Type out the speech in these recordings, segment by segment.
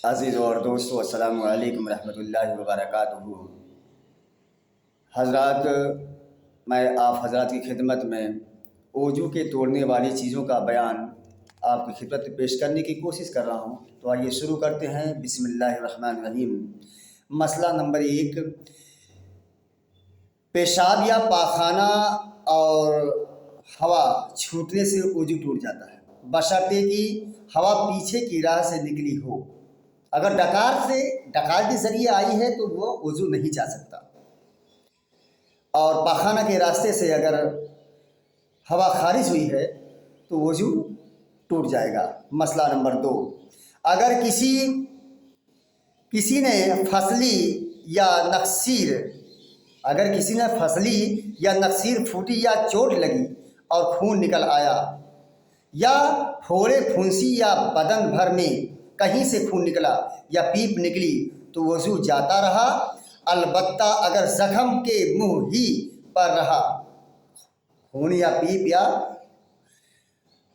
عزیز اور دوستو، السلام علیکم ورحمۃ اللہ وبرکاتہ۔ حضرات، میں آپ حضرات کی خدمت میں وضو کے توڑنے والی چیزوں کا بیان آپ کی خدمت میں پیش کرنے کی کوشش کر رہا ہوں۔ تو آئیے شروع کرتے ہیں۔ بسم اللہ الرحمن الرحیم۔ مسئلہ نمبر 1، پیشاب یا پاخانہ اور ہوا چھوٹنے سے وضو ٹوٹ جاتا ہے، بشرطے کہ ہوا پیچھے کی راہ سے نکلی ہو۔ اگر ڈکار کے ذریعے آئی ہے تو وہ وضو نہیں جا سکتا، اور پاخانہ کے راستے سے اگر ہوا خارج ہوئی ہے تو وضو ٹوٹ جائے گا۔ مسئلہ نمبر 2، اگر کسی نے پھسلی یا نقصیر پھوٹی یا چوٹ لگی اور خون نکل آیا، یا پھوڑے پھنسی یا بدن بھر میں کہیں سے خون نکلا یا پیپ نکلی تو وضو جاتا رہا، البتہ اگر زخم کے منہ ہی پر رہا، خون یا پیپ یا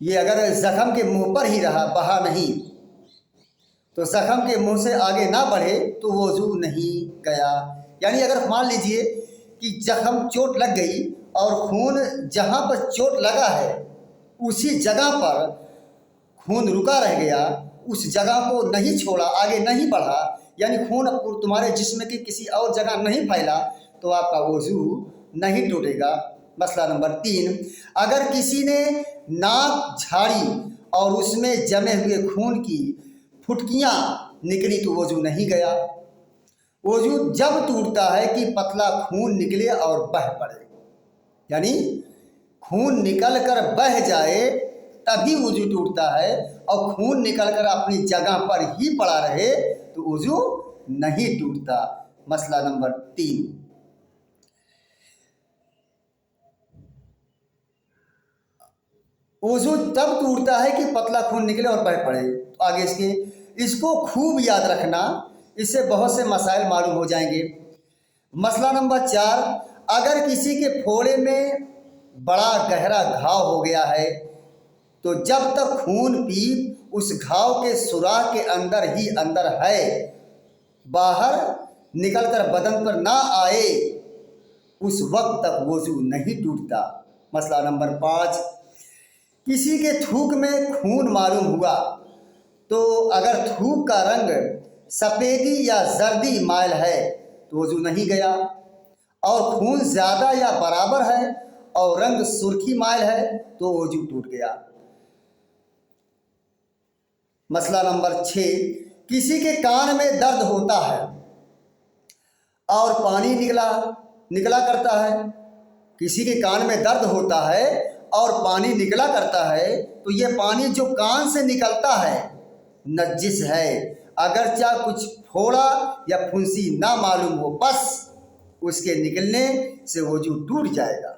یہ اگر زخم کے منہ پر ہی رہا، بہا نہیں، تو زخم کے منہ سے آگے نہ بڑھے تو وضو نہیں گیا۔ یعنی اگر مان لیجئے کہ زخم چوٹ لگ گئی اور خون جہاں پر چوٹ لگا ہے اسی جگہ پر خون رکا رہ گیا، اس جگہ کو نہیں چھوڑا، آگے نہیں بڑھا، یعنی خون تمہارے جسم کی کسی اور جگہ نہیں پھیلا، تو آپ کا وضو نہیں ٹوٹے گا۔ مسئلہ نمبر 3، اگر کسی نے ناک جھاڑی اور اس میں جمے ہوئے خون کی پھٹکیاں نکلی تو وضو نہیں گیا۔ وضو جب ٹوٹتا ہے کہ پتلا خون نکلے اور بہہ پڑے، یعنی خون نکل کر بہہ جائے تبھی وضو ٹوٹتا ہے، اور خون نکل کر اپنی جگہ پر ہی پڑا رہے تو وضو نہیں ٹوٹتا۔ مسئلہ نمبر 3، وضو تب ٹوٹتا ہے کہ پتلا خون نکلے اور بہہ پڑے۔ تو آگے اس کو خوب یاد رکھنا، اس سے بہت سے مسائل معلوم ہو جائیں گے۔ مسئلہ نمبر 4، اگر کسی کے پھوڑے میں بڑا گہرا گھاؤ ہو گیا ہے تو جب تک خون پیپ اس گھاؤ کے سوراخ کے اندر ہی اندر ہے، باہر نکل کر بدن پر نہ آئے، اس وقت تک وضو نہیں ٹوٹتا۔ مسئلہ نمبر 5، کسی کے تھوک میں خون معلوم ہوا تو اگر تھوک کا رنگ سفیدی یا زردی مائل ہے تو وضو نہیں گیا، اور خون زیادہ یا برابر ہے اور رنگ سرخی مائل ہے تو وضو ٹوٹ گیا۔ مسئلہ نمبر 6، کسی کے کان میں درد ہوتا ہے اور پانی نکلا کرتا ہے، کسی کے کان میں درد ہوتا ہے اور پانی نکلا کرتا ہے تو یہ پانی جو کان سے نکلتا ہے نجس ہے، اگرچہ کچھ پھوڑا یا پھنسی نہ معلوم ہو، بس اس کے نکلنے سے وضو ٹوٹ جائے گا۔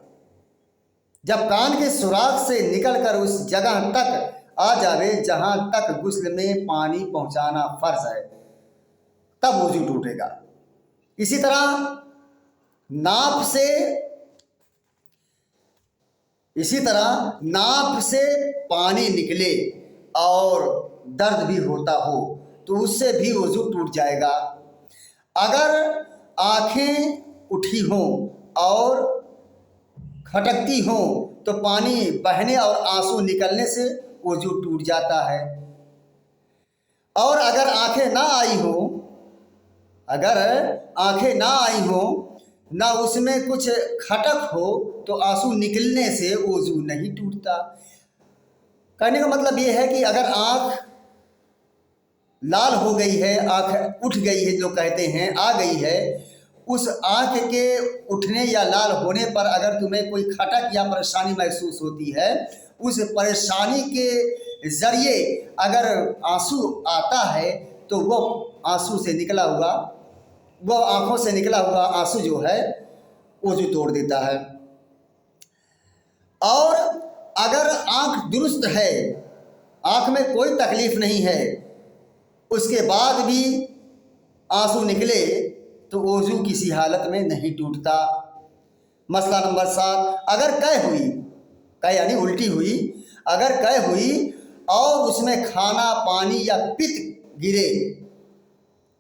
جب کان کے سوراخ سے نکل کر اس جگہ تک آ جاوے جہاں تک غسل میں پانی پہنچانا فرض ہے، تب وضو ٹوٹے گا۔ اسی طرح ناپ سے پانی نکلے اور درد بھی ہوتا ہو تو اس سے بھی وضو ٹوٹ جائے گا۔ اگر آنکھیں اٹھی ہوں اور کھٹکتی ہوں تو پانی بہنے اور آنسو نکلنے سے وضو ٹوٹ جاتا ہے، اور اگر آنکھیں نہ آئی ہوں نہ اس میں کچھ کھٹک ہو تو آنسو نکلنے سے وضو نہیں ٹوٹتا۔ کہنے کا مطلب یہ ہے کہ اگر آنکھ لال ہو گئی ہے، آنکھ اٹھ گئی ہے، جو کہتے ہیں آ گئی ہے، اس آنکھ کے اٹھنے یا لال ہونے پر اگر تمہیں کوئی کھٹک یا پریشانی محسوس ہوتی ہے، اس پریشانی کے ذریعے اگر آنسو آتا ہے تو وہ آنکھوں سے نکلا ہوا آنسو جو ہے وضو توڑ دیتا ہے۔ اور اگر آنکھ درست ہے، آنکھ میں کوئی تکلیف نہیں ہے، اس کے بعد بھی آنسو نکلے تو وضو کسی حالت میں نہیں ٹوٹتا۔ مسئلہ نمبر 7، اگر قے یعنی الٹی ہوئی، اگر قے ہوئی اور اس میں کھانا، پانی یا پت گرے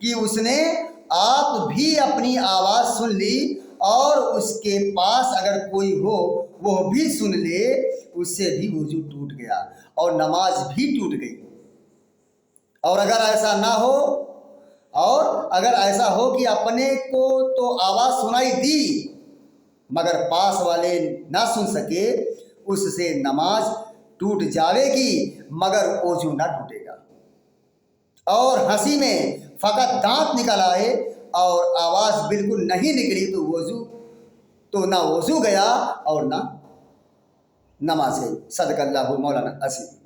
کہ اس نے آپ بھی اپنی آواز سن لی اور اس کے پاس اگر کوئی ہو وہ بھی سن لے، اس سے بھی وضو ٹوٹ گیا اور نماز بھی ٹوٹ گئی۔ اور اگر ایسا ہو کہ اپنے کو تو آواز سنائی دی مگر پاس والے نہ سن سکے، اس سے نماز ٹوٹ جاوے گی مگر وضو نہ ٹوٹے گا۔ اور ہنسی میں فقط دانت نکل آئے اور آواز بالکل نہیں نکلی تو نہ وضو گیا اور نہ نماز گئی۔ صدق اللہ مولانا عظیم۔